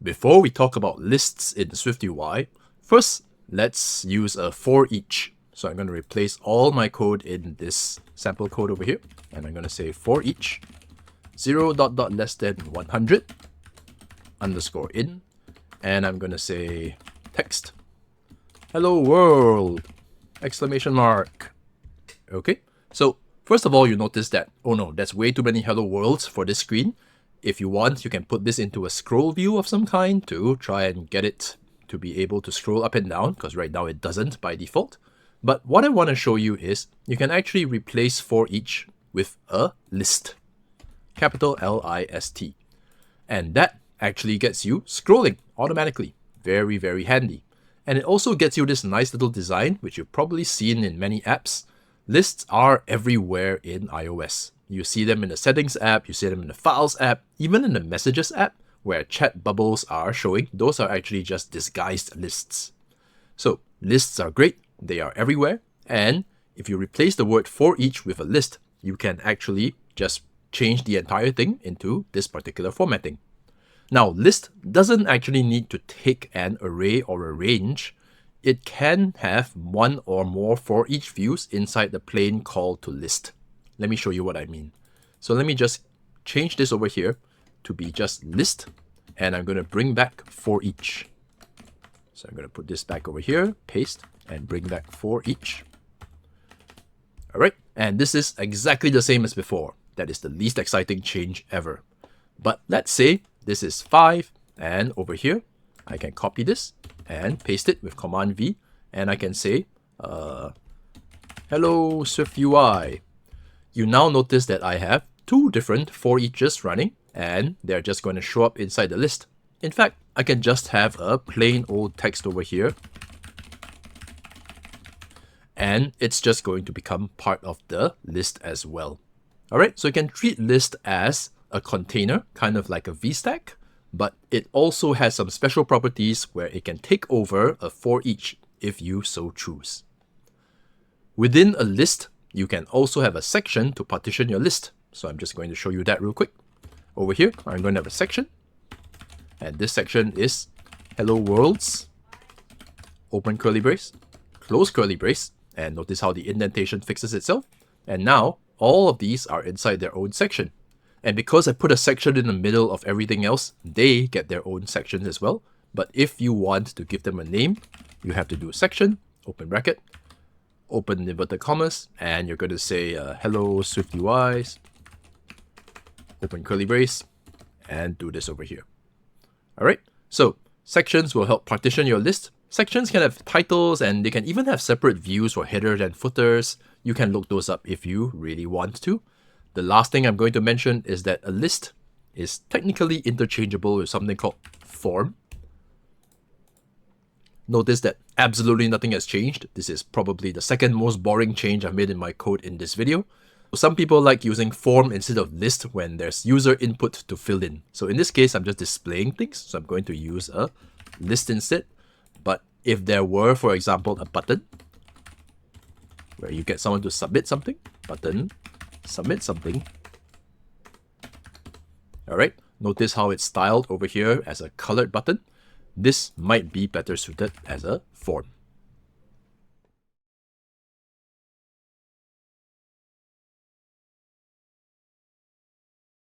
Before we talk about lists in SwiftUI, first let's use a for each. So I'm going to replace all my code in this sample code over here, and I'm going to say for each 0 dot dot less than 100 underscore in, and I'm going to say text hello world exclamation mark. Okay, so first of all, you notice that, oh no, that's way too many hello worlds for this screen. If you want, you can put this into a scroll view of some kind to try and get it to be able to scroll up and down, because right now it doesn't by default. But what I want to show you is you can actually replace for each with a list, capital L-I-S-T. And that actually gets you scrolling automatically. Very, very handy. And it also gets you this nice little design, which you've probably seen in many apps. Lists are everywhere in iOS. You see them in the settings app, you see them in the files app, even in the messages app, where chat bubbles are showing. Those are actually just disguised lists. So lists are great, they are everywhere. And if you replace the word for each with a list, you can actually just change the entire thing into this particular formatting. Now, list doesn't actually need to take an array or a range. It can have one or more for each views inside the plain call to list. Let me show you what I mean. So let me just change this over here to be just list, and I'm going to bring back for each. So I'm going to put this back over here, paste, and bring back for each. All right, and this is exactly the same as before. That is the least exciting change ever. But let's say this is 5, and over here, I can copy this and paste it with Command V, and I can say, hello SwiftUI. You now notice that I have two different for eaches running, and they're just going to show up inside the list. In fact, I can just have a plain old text over here, and it's just going to become part of the list as well. All right, so you can treat list as a container, kind of like a VStack, but it also has some special properties where it can take over a for each if you so choose. Within a list, you can also have a section to partition your list. So I'm just going to show you that real quick. Over here, I'm going to have a section, and this section is hello worlds, open curly brace, close curly brace, and notice how the indentation fixes itself. And now all of these are inside their own section. And because I put a section in the middle of everything else, they get their own sections as well. But if you want to give them a name, you have to do a section, open bracket, open inverted commas, and you're going to say hello SwiftUIs, open curly brace, and do this over here. All right, so sections will help partition your list. Sections can have titles, and they can even have separate views for headers and footers. You can look those up if you really want to. The last thing I'm going to mention is that a list is technically interchangeable with something called form. Notice that absolutely nothing has changed. This is probably the second most boring change I've made in my code in this video. Some people like using form instead of list when there's user input to fill in. So in this case, I'm just displaying things. So I'm going to use a list instead. But if there were, for example, a button where you get someone to submit something, button, submit something. All right, notice how it's styled over here as a colored button. This might be better suited as a form.